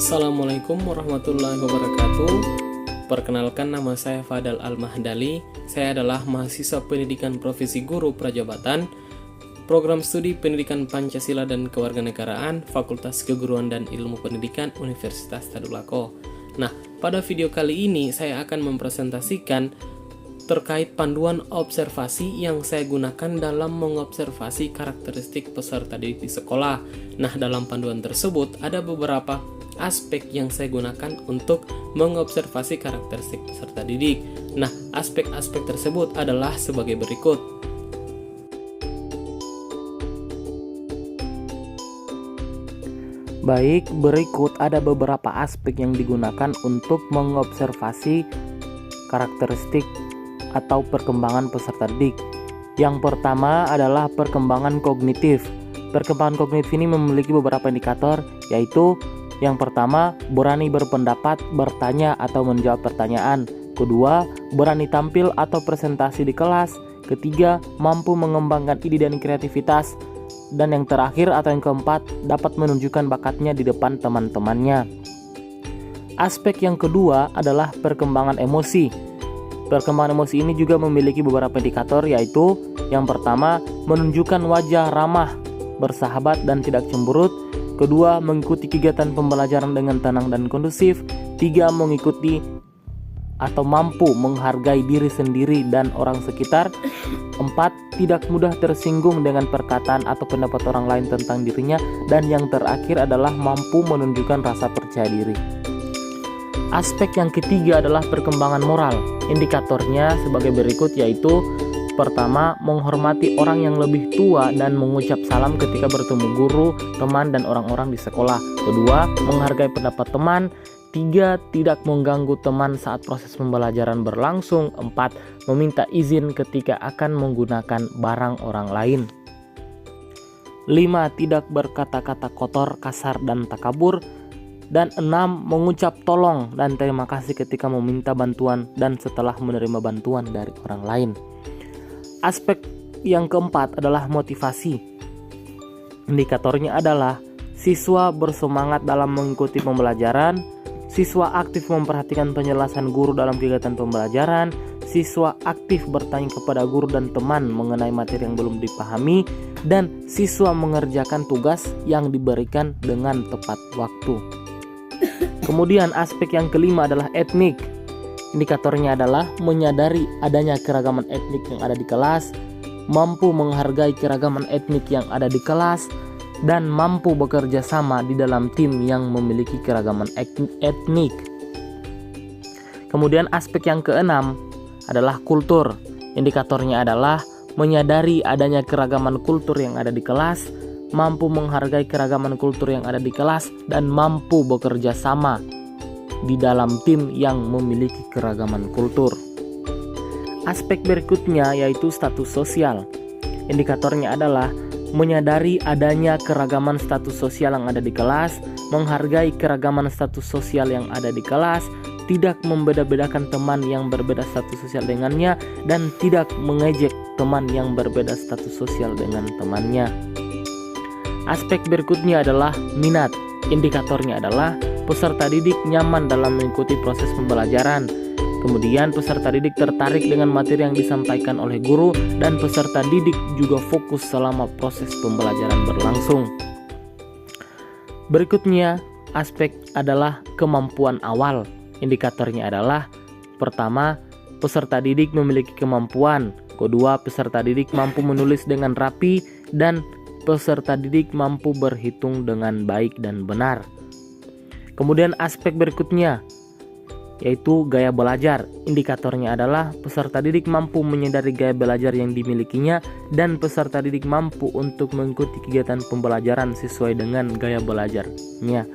Assalamualaikum warahmatullahi wabarakatuh. Perkenalkan, nama saya Fadal Al-Mahdali. Saya adalah mahasiswa pendidikan profesi guru prajabatan, program studi pendidikan Pancasila dan Kewarganegaraan, Fakultas Keguruan dan Ilmu Pendidikan Universitas Tadulako. Nah, pada video kali ini saya akan mempresentasikan terkait panduan observasi yang saya gunakan dalam mengobservasi karakteristik peserta didik di sekolah. Nah, dalam panduan tersebut ada beberapa aspek yang saya gunakan untuk mengobservasi karakteristik peserta didik. Nah, aspek-aspek tersebut adalah sebagai berikut. Baik, berikut ada beberapa aspek yang digunakan untuk mengobservasi karakteristik atau perkembangan peserta didik. Yang pertama adalah perkembangan kognitif. Perkembangan kognitif ini memiliki beberapa indikator, yaitu yang pertama, berani berpendapat, bertanya atau menjawab pertanyaan. Kedua, berani tampil atau presentasi di kelas. Ketiga, mampu mengembangkan ide dan kreativitas. Dan yang terakhir atau yang keempat, dapat menunjukkan bakatnya di depan teman-temannya. Aspek yang kedua adalah perkembangan emosi. Perkembangan emosi ini juga memiliki beberapa indikator, yaitu yang pertama, menunjukkan wajah ramah, bersahabat dan tidak cemberut. Kedua, mengikuti kegiatan pembelajaran dengan tenang dan kondusif. Tiga, mengikuti atau mampu menghargai diri sendiri dan orang sekitar. Empat, tidak mudah tersinggung dengan perkataan atau pendapat orang lain tentang dirinya. Dan yang terakhir adalah mampu menunjukkan rasa percaya diri. Aspek yang ketiga adalah perkembangan moral. Indikatornya sebagai berikut, yaitu pertama, menghormati orang yang lebih tua dan mengucap salam ketika bertemu guru, teman, dan orang-orang di sekolah. Kedua, menghargai pendapat teman. Tiga, tidak mengganggu teman saat proses pembelajaran berlangsung. Empat, meminta izin ketika akan menggunakan barang orang lain. Lima, tidak berkata-kata kotor, kasar, dan takabur. Dan enam, mengucap tolong dan terima kasih ketika meminta bantuan dan setelah menerima bantuan dari orang lain. Aspek yang keempat adalah motivasi. Indikatornya adalah siswa bersemangat dalam mengikuti pembelajaran, siswa aktif memperhatikan penjelasan guru dalam kegiatan pembelajaran, siswa aktif bertanya kepada guru dan teman mengenai materi yang belum dipahami, dan siswa mengerjakan tugas yang diberikan dengan tepat waktu. Kemudian aspek yang kelima adalah etnik. Indikatornya adalah menyadari adanya keragaman etnik yang ada di kelas, mampu menghargai keragaman etnik yang ada di kelas, dan mampu bekerja sama di dalam tim yang memiliki keragaman etnik. Kemudian aspek yang keenam adalah kultur. Indikatornya adalah menyadari adanya keragaman kultur yang ada di kelas, mampu menghargai keragaman kultur yang ada di kelas, dan mampu bekerja sama di dalam tim yang memiliki keragaman kultur. Aspek berikutnya yaitu status sosial. Indikatornya adalah menyadari adanya keragaman status sosial yang ada di kelas, menghargai keragaman status sosial yang ada di kelas, tidak membeda-bedakan teman yang berbeda status sosial dengannya, dan tidak mengejek teman yang berbeda status sosial dengan temannya. Aspek berikutnya adalah minat. Indikatornya adalah peserta didik nyaman dalam mengikuti proses pembelajaran. Kemudian peserta didik tertarik dengan materi yang disampaikan oleh guru, dan peserta didik juga fokus selama proses pembelajaran berlangsung. Berikutnya, aspek adalah kemampuan awal. Indikatornya adalah pertama, peserta didik memiliki kemampuan. Kedua, peserta didik mampu menulis dengan rapi, dan peserta didik mampu berhitung dengan baik dan benar. Kemudian aspek berikutnya yaitu gaya belajar. Indikatornya adalah peserta didik mampu menyadari gaya belajar yang dimilikinya, dan peserta didik mampu untuk mengikuti kegiatan pembelajaran sesuai dengan gaya belajarnya.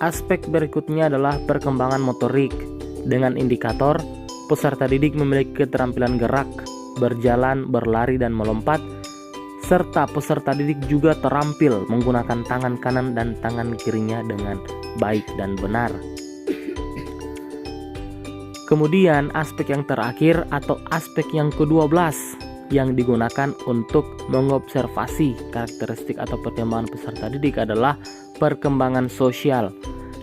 Aspek berikutnya adalah perkembangan motorik. Dengan indikator peserta didik memiliki keterampilan gerak, berjalan, berlari, dan melompat, serta peserta didik juga terampil menggunakan tangan kanan dan tangan kirinya dengan baik dan benar. Kemudian aspek yang terakhir atau aspek yang ke-12 yang digunakan untuk mengobservasi karakteristik atau perkembangan peserta didik adalah perkembangan sosial.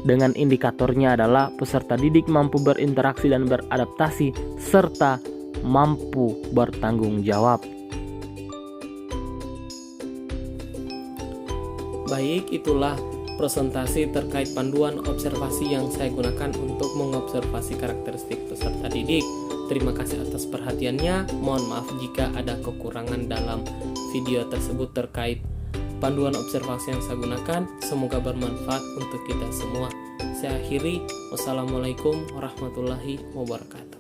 Dengan indikatornya adalah peserta didik mampu berinteraksi dan beradaptasi serta mampu bertanggung jawab. Baik, itulah presentasi terkait panduan observasi yang saya gunakan untuk mengobservasi karakteristik peserta didik. Terima kasih atas perhatiannya. Mohon maaf jika ada kekurangan dalam video tersebut terkait panduan observasi yang saya gunakan. Semoga bermanfaat untuk kita semua. Saya akhiri. Wassalamualaikum warahmatullahi wabarakatuh.